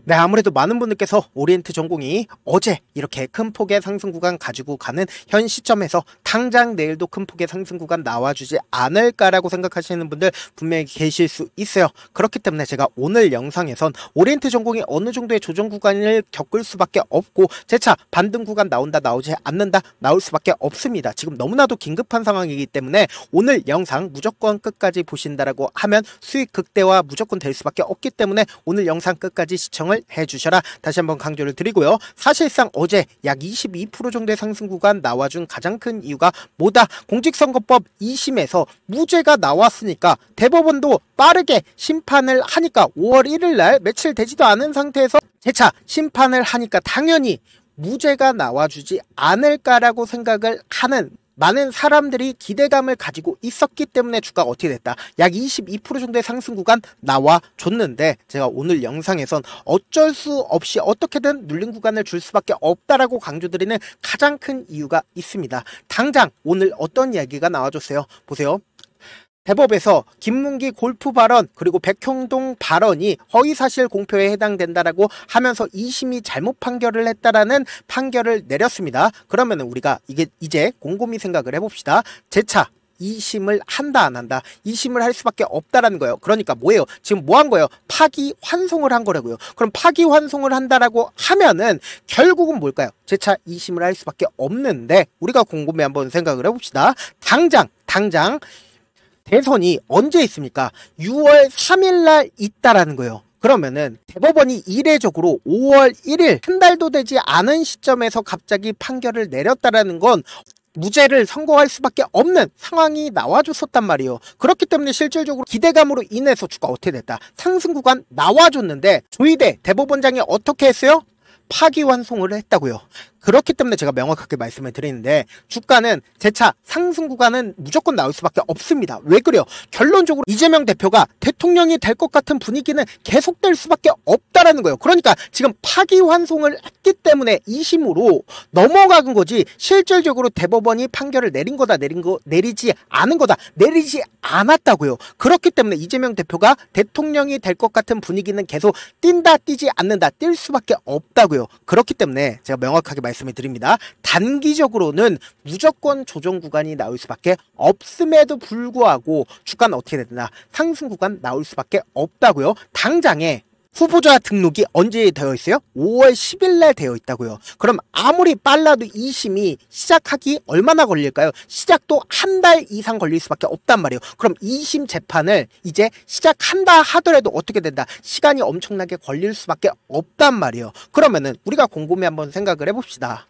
네, 아무래도 많은 분들께서 오리엔트 전공이 어제 이렇게 큰 폭의 상승 구간 가지고 가는 현 시점에서 당장 내일도 큰 폭의 상승 구간 나와주지 않을까라고 생각하시는 분들 분명히 계실 수 있어요. 그렇기 때문에 제가 오늘 영상에선 오리엔트 전공이 어느 정도의 조정 구간을 겪을 수밖에 없고 재차 반등 구간 나온다 나오지 않는다 나올 수밖에 없습니다. 지금 너무나도 긴급한 상황이기 때문에 오늘 영상 무조건 끝까지 보신다라고 하면 수익 극대화 무조건 될 수밖에 없기 때문에 오늘 영상 끝까지 시청을 해주셔라 다시 한번 강조를 드리고요. 사실상 어제 약 22% 정도의 상승 구간 나와준 가장 큰 이유가 뭐다? 공직선거법 2심에서 무죄가 나왔으니까 대법원도 빠르게 심판을 하니까 5월 1일 날 며칠 되지도 않은 상태에서 재차 심판을 하니까 당연히 무죄가 나와주지 않을까라고 생각을 하는 많은 사람들이 기대감을 가지고 있었기 때문에 주가가 어떻게 됐다? 약 22% 정도의 상승 구간 나와줬는데 제가 오늘 영상에선 어쩔 수 없이 어떻게든 눌린 구간을 줄 수밖에 없다라고 강조드리는 가장 큰 이유가 있습니다. 당장 오늘 어떤 이야기가 나와줬어요? 보세요. 대법에서 김문기 골프 발언 그리고 백형동 발언이 허위사실 공표에 해당된다라고 하면서 2심이 잘못 판결을 했다라는 판결을 내렸습니다. 그러면 우리가 이제 곰곰이 생각을 해봅시다. 재차 2심을 한다 안 한다 2심을 할 수밖에 없다라는 거예요. 그러니까 뭐예요? 지금 뭐 한 거예요? 파기환송을 한 거라고요. 그럼 파기환송을 한다라고 하면은 결국은 뭘까요? 재차 2심을 할 수밖에 없는데 우리가 곰곰이 한번 생각을 해봅시다. 당장 대선이 언제 있습니까? 6월 3일 날 있다라는 거예요. 그러면은 대법원이 이례적으로 5월 1일 한 달도 되지 않은 시점에서 갑자기 판결을 내렸다라는 건 무죄를 선고할 수밖에 없는 상황이 나와줬었단 말이에요. 그렇기 때문에 실질적으로 기대감으로 인해서 주가 어떻게 됐다? 상승 구간 나와줬는데 조희대 대법원장이 어떻게 했어요? 파기환송을 했다고요. 그렇기 때문에 제가 명확하게 말씀을 드리는데 주가는 재차 상승 구간은 무조건 나올 수밖에 없습니다. 왜 그래요? 결론적으로 이재명 대표가 대통령이 될 것 같은 분위기는 계속될 수밖에 없다라는 거예요. 그러니까 지금 파기환송을 했기 때문에 2심으로 넘어간 거지 실질적으로 대법원이 판결을 내린 거다 내리지 않은 거다 내리지 않았다고요. 그렇기 때문에 이재명 대표가 대통령이 될 것 같은 분위기는 계속 뛴다 뛰지 않는다 뛸 수밖에 없다고요. 그렇기 때문에 제가 명확하게 말씀을 드립니다. 단기적으로는 무조건 조정 구간이 나올 수밖에 없음에도 불구하고 주가는 어떻게 되나 상승 구간 나올 수밖에 없다고요. 당장에 후보자 등록이 언제 되어 있어요? 5월 10일 날 되어 있다고요. 그럼 아무리 빨라도 2심이 시작하기 얼마나 걸릴까요? 시작도 한 달 이상 걸릴 수밖에 없단 말이에요. 그럼 2심 재판을 이제 시작한다 하더라도 어떻게 된다? 시간이 엄청나게 걸릴 수밖에 없단 말이에요. 그러면은 우리가 곰곰이 한번 생각을 해봅시다.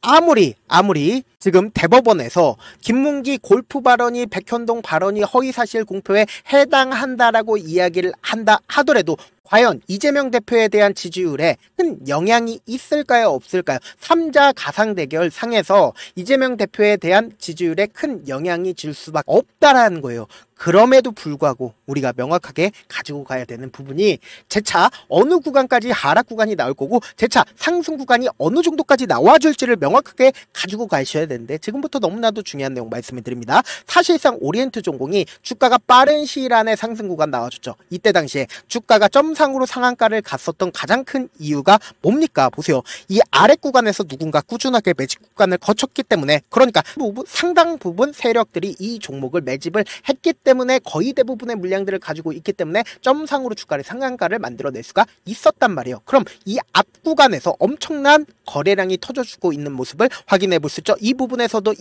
아무리 지금 대법원에서 김문기 골프 발언이 백현동 발언이 허위사실 공표에 해당한다라고 이야기를 한다 하더라도 과연 이재명 대표에 대한 지지율에 큰 영향이 있을까요? 없을까요? 3자 가상 대결 상에서 이재명 대표에 대한 지지율에 큰 영향이 질 수밖에 없다라는 거예요. 그럼에도 불구하고 우리가 명확하게 가지고 가야 되는 부분이 재차 어느 구간까지 하락 구간이 나올 거고 재차 상승 구간이 어느 정도까지 나와줄지를 명확하게 가지고 가셔야 되는데 지금부터 너무나도 중요한 내용 말씀을 드립니다. 사실상 오리엔트 전공이 주가가 빠른 시일 안에 상승 구간 나와줬죠. 이때 당시에 주가가 점상으로 상한가를 갔었던 가장 큰 이유가 뭡니까? 보세요. 이 아래 구간에서 누군가 꾸준하게 매집 구간을 거쳤기 때문에 그러니까 상당 부분 세력들이 이 종목을 매집을 했기 때문에 거의 대부분의 물량들을 가지고 있기 때문에 점상으로 주가를 상한가를 만들어낼 수가 있었단 말이에요. 그럼 이 앞 구간에서 엄청난 거래량이 터져주고 있는 모습을 확인해 볼 수 있죠. 이 부분에서도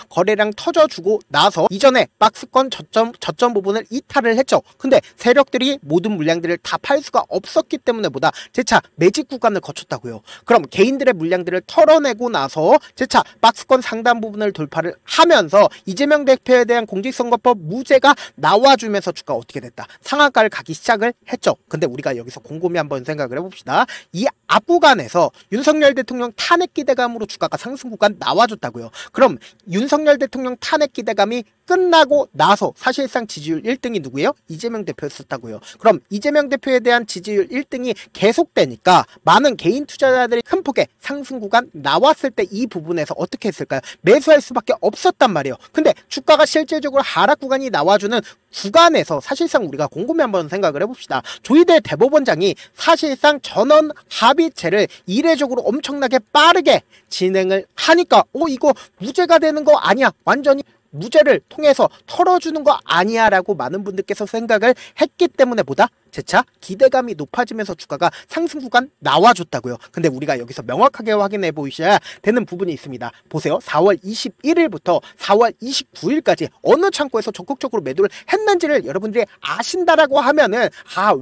거래량 터져주고 나서 이전에 박스권 저점 부분을 이탈을 했죠. 근데 세력들이 모든 물량들을 다 팔 수가 없었기 때문에 재차 매집 구간을 거쳤다고요. 그럼 개인들의 물량들을 털어내고 나서 재차 박스권 상단 부분을 돌파를 하면서 이재명 대표에 대한 공직선거법 무죄가 나와주면서 주가 어떻게 됐다? 상한가를 가기 시작을 했죠. 근데 우리가 여기서 곰곰이 한번 생각을 해봅시다. 이 앞구간에서 윤석열 대통령 탄핵 기대감으로 주가가 상승 구간 나와줬다고요. 그럼 윤석열 대통령 탄핵 기대감이 끝나고 나서 사실상 지지율 1등이 누구예요? 이재명 대표였었다고요. 그럼 이재명 대표에 대한 지지율 1등이 계속되니까 많은 개인 투자자들이 큰 폭의 상승 구간 나왔을 때 이 부분에서 어떻게 했을까요? 매수할 수밖에 없었단 말이에요. 근데 주가가 실질적으로 하락 구간이 나와주는 구간에서 사실상 우리가 곰곰이 한번 생각을 해봅시다. 조희대 대법원장이 사실상 전원 합의체를 이례적으로 엄청나게 빠르게 진행을 하니까 이거 무죄가 되는 거 아니야, 완전히 무죄를 통해서 털어주는 거 아니야 라고 많은 분들께서 생각을 했기 때문에 보다 재차 기대감이 높아지면서 주가가 상승 구간 나와줬다고요. 근데 우리가 여기서 명확하게 확인해 보셔야 되는 부분이 있습니다. 보세요. 4월 21일부터 4월 29일까지 어느 창고에서 적극적으로 매도를 했는지를 여러분들이 아신다라고 하면은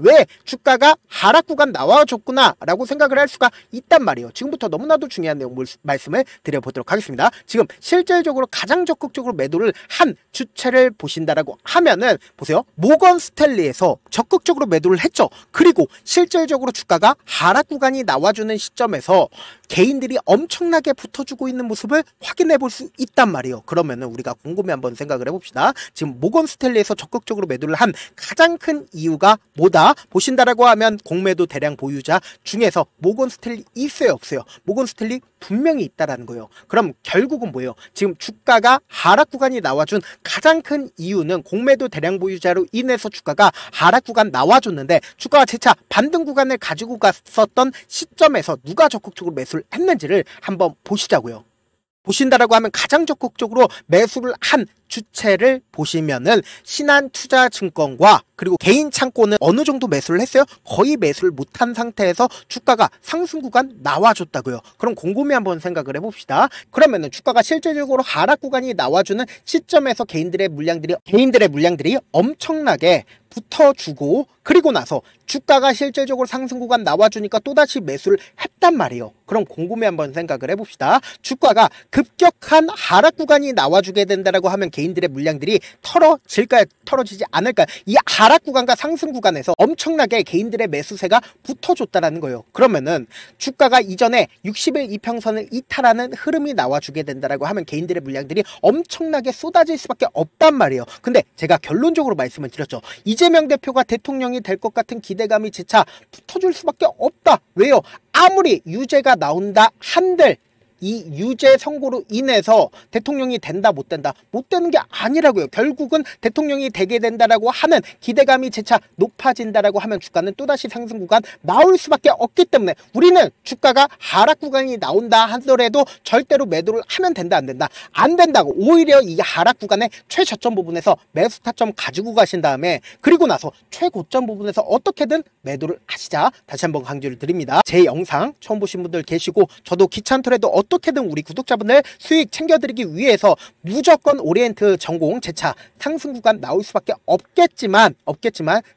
왜 주가가 하락 구간 나와줬구나 라고 생각을 할 수가 있단 말이에요. 지금부터 너무나도 중요한 내용 말씀을 드려보도록 하겠습니다. 지금 실질적으로 가장 적극적으로 매도를 한 주체를 보신다라고 하면은 보세요. 모건 스탠리에서 적극적으로 매도를 했죠. 그리고 실질적으로 주가가 하락 구간이 나와주는 시점에서 개인들이 엄청나게 붙어주고 있는 모습을 확인해 볼 수 있단 말이에요. 그러면은 우리가 곰곰이 한번 생각을 해봅시다. 지금 모건 스탠리에서 적극적으로 매도를 한 가장 큰 이유가 뭐다? 보신다라고 하면 공매도 대량 보유자 중에서 모건 스탠리 있어요, 없어요? 모건 스탠리 분명히 있다라는 거예요. 그럼 결국은 뭐예요? 지금 주가가 하락 구간이 나와준 가장 큰 이유는 공매도 대량 보유자로 인해서 주가가 하락 구간 나와줬는데 주가가 재차 반등 구간을 가지고 갔었던 시점에서 누가 적극적으로 매수를 했는지를 한번 보시자고요. 보신다라고 하면 가장 적극적으로 매수를 한 주체를 보시면은 신한투자증권과 그리고 개인 창고는 어느 정도 매수를 했어요? 거의 매수를 못한 상태에서 주가가 상승 구간 나와줬다고요. 그럼 곰곰이 한번 생각을 해봅시다. 그러면은 주가가 실질적으로 하락 구간이 나와주는 시점에서 개인들의 물량들이 엄청나게 붙어주고 그리고 나서 주가가 실질적으로 상승 구간 나와주니까 또다시 매수를 했단 말이에요. 그럼 곰곰이 한번 생각을 해봅시다. 주가가 급격한 하락 구간이 나와주게 된다라고 하면 개인들의 물량들이 털어질까요? 털어지지 않을까요? 이 하락 구간과 상승 구간에서 엄청나게 개인들의 매수세가 붙어줬다라는 거예요. 그러면은 주가가 이전에 60일 이평선을 이탈하는 흐름이 나와주게 된다라고 하면 개인들의 물량들이 엄청나게 쏟아질 수밖에 없단 말이에요. 근데 제가 결론적으로 말씀을 드렸죠. 이재명 대표가 대통령이 될 것 같은 기대감이 재차 붙어줄 수밖에 없다. 왜요? 아무리 유죄가 나온다 한들 이 유죄 선고로 인해서 대통령이 된다 못 된다 못 되는 게 아니라고요. 결국은 대통령이 되게 된다라고 하는 기대감이 재차 높아진다라고 하면 주가는 또다시 상승 구간 나올 수밖에 없기 때문에 우리는 주가가 하락 구간이 나온다 하더라도 절대로 매도를 하면 된다 안 된다 안 된다고 오히려 이 하락 구간의 최저점 부분에서 매수 타점 가지고 가신 다음에 그리고 나서 최고점 부분에서 어떻게든 매도를 하시자 다시 한번 강조를 드립니다. 제 영상 처음 보신 분들 계시고 저도 귀찮더라도 어떻게든 우리 구독자분들 수익 챙겨드리기 위해서 무조건 오리엔트 전공 재차 상승 구간 나올 수밖에 없겠지만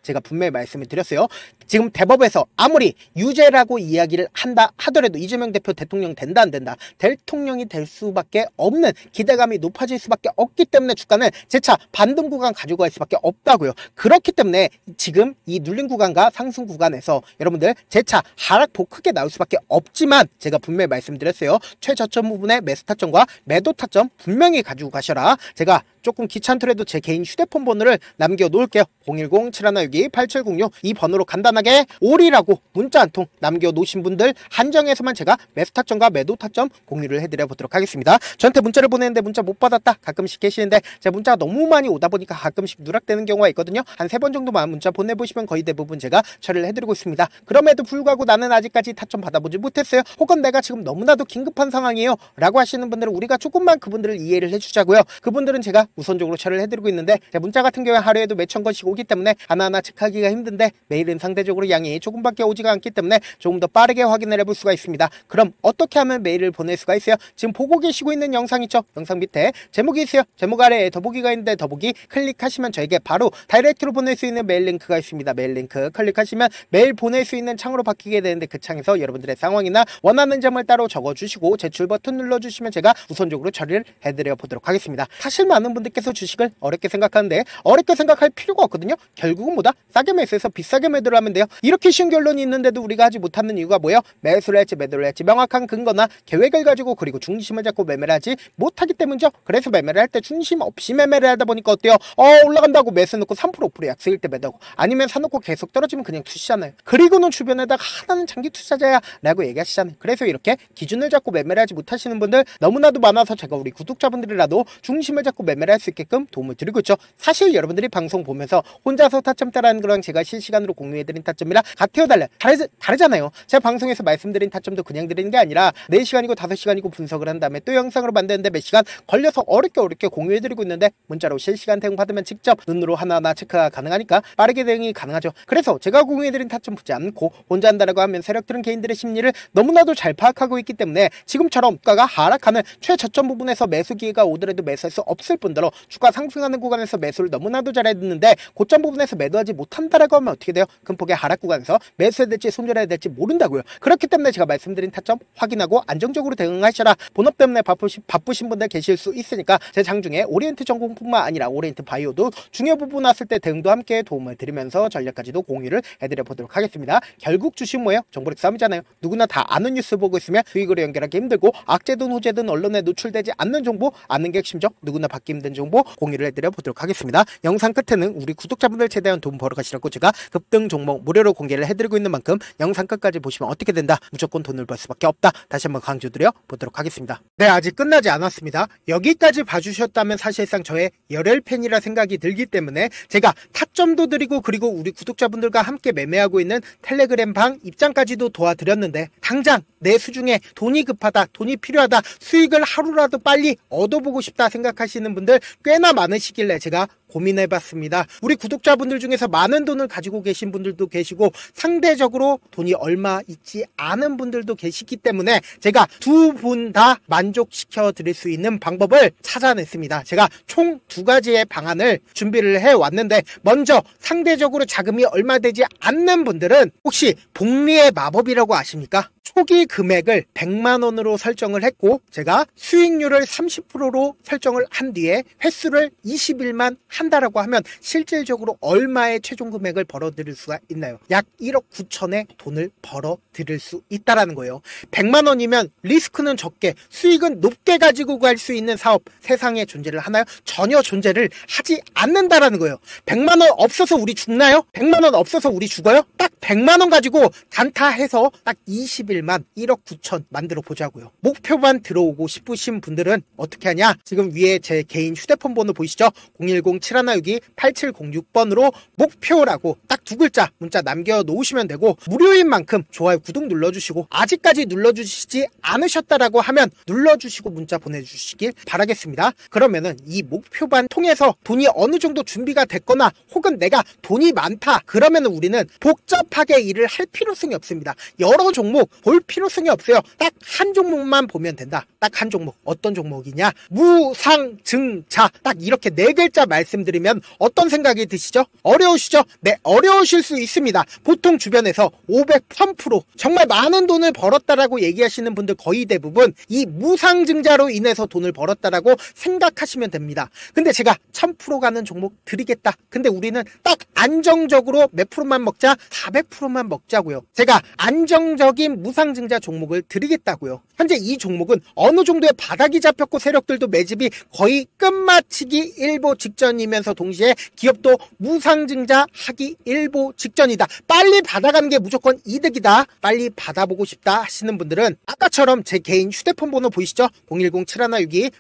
제가 분명히 말씀을 드렸어요. 지금 대법에서 아무리 유죄라고 이야기를 한다 하더라도 이재명 대표 대통령 된다 안 된다 대통령이 될 수밖에 없는 기대감이 높아질 수밖에 없기 때문에 주가는 재차 반등 구간 가지고 갈 수밖에 없다고요. 그렇기 때문에 지금 이 눌린 구간과 상승 구간에서 여러분들 재차 하락폭 크게 나올 수밖에 없지만 제가 분명히 말씀드렸어요. 최저점 부분에 매수 타점과 매도 타점 분명히 가지고 가셔라. 제가 조금 귀찮더라도 제 개인 휴대폰 번호를 남겨놓을게요. 010-7162-8706 이 번호로 간단하게 올이라고 문자 한 통 남겨놓으신 분들 한정해서만 제가 매수 타점과 매도 타점 공유를 해드려 보도록 하겠습니다. 저한테 문자를 보내는데 문자 못 받았다 가끔씩 계시는데 제 문자가 너무 많이 오다 보니까 가끔씩 누락되는 경우가 있거든요. 한 3번 정도만 문자 보내보시면 거의 대부분 제가 처리를 해드리고 있습니다. 그럼에도 불구하고 나는 아직까지 타점 받아보지 못했어요. 혹은 내가 지금 너무나도 긴급한 상황이에요 라고 하시는 분들은 우리가 조금만 그분들을 이해를 해주자고요. 그분들은 제가 우선적으로 처리를 해드리고 있는데 문자 같은 경우에 하루에도 몇천 건씩 오기 때문에 하나하나 체크하기가 힘든데 메일은 상대적으로 양이 조금밖에 오지가 않기 때문에 조금 더 빠르게 확인을 해볼 수가 있습니다. 그럼 어떻게 하면 메일을 보낼 수가 있어요? 지금 보고 계시고 있는 영상 있죠? 영상 밑에 제목이 있어요. 제목 아래에 더보기가 있는데 더보기 클릭하시면 저에게 바로 다이렉트로 보낼 수 있는 메일 링크가 있습니다. 메일 링크 클릭하시면 메일 보낼 수 있는 창으로 바뀌게 되는데 그 창에서 여러분들의 상황이나 원하는 점을 따로 적어주시고 제출 버튼 눌러주시면 제가 우선적으로 처리를 해드려 보도록 하겠습니다. 사실 많은 분들께서 주식을 어렵게 생각하는데 어렵게 생각할 필요가 없거든요. 결국은 뭐다? 싸게 매수해서 비싸게 매도를 하면 돼요. 이렇게 쉬운 결론이 있는데도 우리가 하지 못하는 이유가 뭐예요? 매수를 할지 매도를 할지 명확한 근거나 계획을 가지고 그리고 중심을 잡고 매매를 하지 못하기 때문이죠. 그래서 매매를 할 때 중심 없이 매매를 하다 보니까 어때요? 올라간다고 매수 놓고 3% 5% 약세일 때 매도하고 아니면 사놓고 계속 떨어지면 그냥 투시잖아요. 그리고는 주변에다가 하나는 장기 투자자야 라고 얘기하시잖아요. 그래서 이렇게 기준을 잡고 매매를 하지 못하시는 분들 너무나도 많아서 제가 우리 구독자분들이라도 중심을 잡고 매매를 할 수 있게끔 도움을 드리고 있죠. 사실 여러분들이 방송 보면서 혼자서 타점 따라하는 거랑 제가 실시간으로 공유해드린 타점이랑 같아요 다르잖아요. 제가 방송에서 말씀드린 타점도 그냥 드리는 게 아니라 4시간이고 5시간이고 분석을 한 다음에 또 영상으로 만드는데 몇 시간 걸려서 어렵게 공유해드리고 있는데 문자로 실시간 대응 받으면 직접 눈으로 하나하나 체크가 가능하니까 빠르게 대응이 가능하죠. 그래서 제가 공유해드린 타점 보지 않고 혼자 한다라고 하면 세력들은 개인들의 심리를 너무나도 잘 파악하고 있기 때문에 지금처럼 주가가 하락하는 최저점 부분에서 매수 기회가 오더라도 매수할 수 없을 뿐더러 주가 상승하는 구간에서 매수를 너무나도 잘했는데 고점 부분에서 매도하지 못한다라고 하면 어떻게 돼요? 금폭의 하락 구간에서 매수해야 될지 손절해야 될지 모른다고요. 그렇기 때문에 제가 말씀드린 타점 확인하고 안정적으로 대응하셔라. 본업 때문에 바쁘신 분들 계실 수 있으니까 제 장중에 오리엔트 전공뿐만 아니라 오리엔트 바이오도 중요 부분 왔을 때 대응도 함께 도움을 드리면서 전략까지도 공유를 해드려 보도록 하겠습니다. 결국 주식 뭐예요? 정보력 싸움이잖아요. 누구나 다 아는 뉴스 보고 있으면 수익으로 연결하기 힘들고 악재든 호재든 언론에 노출되지 않는 정보 아는 게 핵심적 누구나 받기 힘든 정보 공유를 해드려 보도록 하겠습니다. 영상 끝에는 우리 구독자분들 최대한 돈 벌어 가시라고 제가 급등 종목 무료로 공개를 해드리고 있는 만큼 영상 끝까지 보시면 어떻게 된다? 무조건 돈을 벌 수밖에 없다. 다시 한번 강조드려 보도록 하겠습니다. 네, 아직 끝나지 않았습니다. 여기까지 봐주셨다면 사실상 저의 열혈 팬이라 생각이 들기 때문에 제가 타점도 드리고 그리고 우리 구독자분들과 함께 매매하고 있는 텔레그램 방 입장까지도 도와드렸는데 당장 내 수중에 돈이 급하다, 돈이 필요하다, 수익을 하루라도 빨리 얻어보고 싶다 생각하시는 분들 꽤나 많으시길래 제가 고민해봤습니다. 우리 구독자분들 중에서 많은 돈을 가지고 계신 분들도 계시고 상대적으로 돈이 얼마 있지 않은 분들도 계시기 때문에 제가 두 분 다 만족시켜 드릴 수 있는 방법을 찾아냈습니다. 제가 총 2가지의 방안을 준비를 해왔는데 먼저 상대적으로 자금이 얼마 되지 않는 분들은 혹시 복리의 마법이라고 아십니까? 초기 금액을 100만원으로 설정을 했고 제가 수익률을 30%로 설정을 한 뒤에 횟수를 20일만 한다라고 하면 실질적으로 얼마의 최종 금액을 벌어들일 수가 있나요? 약 1억 9천의 돈을 벌어들일 수 있다라는 거예요. 100만원이면 리스크는 적게 수익은 높게 가지고 갈 수 있는 사업 세상에 존재를 하나요? 전혀 존재를 하지 않는다라는 거예요. 100만원 없어서 우리 죽나요? 100만원 없어서 우리 죽어요? 딱 100만원 가지고 단타해서 딱 20일만 1억 9천 만들어 보자고요. 목표만 들어오고 싶으신 분들은 어떻게 하냐? 지금 위에 제 개인 휴대폰 번호 보이시죠? 010-7162-8706번으로 목표라고 딱 2글자 문자 남겨놓으시면 되고 무료인 만큼 좋아요 구독 눌러주시고 아직까지 눌러주시지 않으셨다라고 하면 눌러주시고 문자 보내주시길 바라겠습니다. 그러면은 이 목표반 통해서 돈이 어느 정도 준비가 됐거나 혹은 내가 돈이 많다 그러면은 우리는 복잡하게 일을 할 필요성이 없습니다. 여러 종목 볼 필요성이 없어요. 딱 한 종목만 보면 된다. 딱 한 종목. 어떤 종목이냐? 무상증자. 딱 이렇게 4글자 말씀드리면 어떤 생각이 드시죠? 어려우시죠? 네, 어려우실 수 있습니다. 보통 주변에서 500, 1000% 정말 많은 돈을 벌었다라고 얘기하시는 분들 거의 대부분 이 무상증자로 인해서 돈을 벌었다라고 생각하시면 됩니다. 근데 제가 1000% 가는 종목 드리겠다. 근데 우리는 딱 안정적으로 몇 프로만 먹자? 400%만 먹자고요. 제가 안정적인 무상증자 종목을 드리겠다고요. 현재 이 종목은 어느 정도의 바닥이 잡혔고 세력들도 매집이 거의 끝마치기 일보 직전이면서 동시에 기업도 무상증자 하기 일보 직전이다. 빨리 받아가는 게 무조건 이득이다. 빨리 받아보고 싶다 하시는 분들은 아까처럼 제 개인 휴대폰 번호 보이시죠?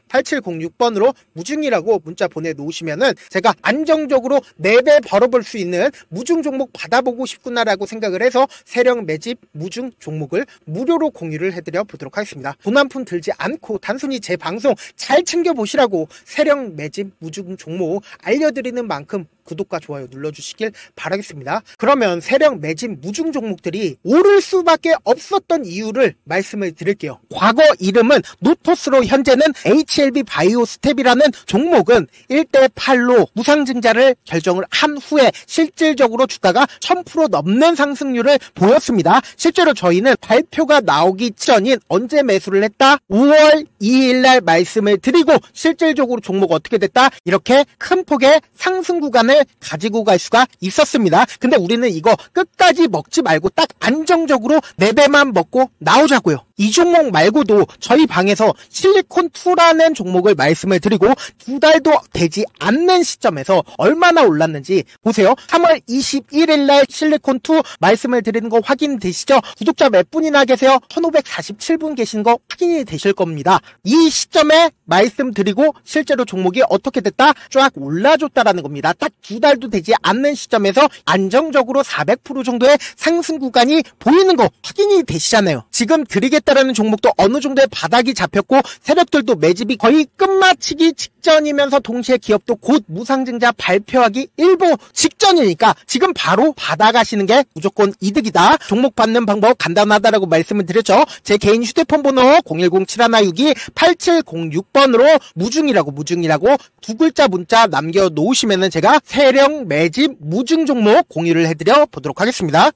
010-7162-8706번으로 무중이라고 문자 보내놓으시면은 제가 안정적으로 4배 벌어볼 수 있는 무중 종목 받아보고 싶구나라고 생각을 해서 세력 매집 무중 종목을 무료로 공유를 해드려 보도록 하겠습니다. 돈 한 푼 들지 않고 단순히 제 방송 잘 챙겨보시라고 세력 매집 무중 종목 알려드리는 만큼 구독과 좋아요 눌러주시길 바라겠습니다. 그러면 세력 매집 무중 종목들이 오를 수밖에 없었던 이유를 말씀을 드릴게요. 과거 이름은 노토스로 현재는 HLB 바이오스텝이라는 종목은 1대8로 무상증자를 결정을 한 후에 실질적으로 주가가 1000% 넘는 상승률을 보였습니다. 실제로 저희는 발표가 나오기 전인 언제 매수를 했다? 5월 2일 날 말씀을 드리고 실질적으로 종목 어떻게 됐다? 이렇게 큰 폭의 상승 구간을 가지고 갈 수가 있었습니다. 근데 우리는 이거 끝까지 먹지 말고 딱 안정적으로 4배만 먹고 나오자고요. 이 종목 말고도 저희 방에서 실리콘2라는 종목을 말씀을 드리고 2달도 되지 않는 시점에서 얼마나 올랐는지 보세요. 3월 21일 날 실리콘2 말씀을 드리는 거 확인되시죠? 구독자 몇 분이나 계세요? 1547분 계신 거 확인이 되실 겁니다. 이 시점에 말씀드리고 실제로 종목이 어떻게 됐다? 쫙 올라줬다라는 겁니다. 딱 2달도 되지 않는 시점에서 안정적으로 400% 정도의 상승 구간이 보이는 거 확인이 되시잖아요. 지금 드리겠다라는 종목도 어느 정도의 바닥이 잡혔고 세력들도 매집이 거의 끝마치기 직전이면서 동시에 기업도 곧 무상증자 발표하기 일보 직전이니까 지금 바로 받아가시는 게 무조건 이득이다. 종목 받는 방법 간단하다라고 말씀을 드렸죠. 제 개인 휴대폰 번호 010-7162-8706번으로 무중이라고 두 글자 문자 남겨놓으시면은 제가 세력 매집 무중 종목 공유를 해드려 보도록 하겠습니다.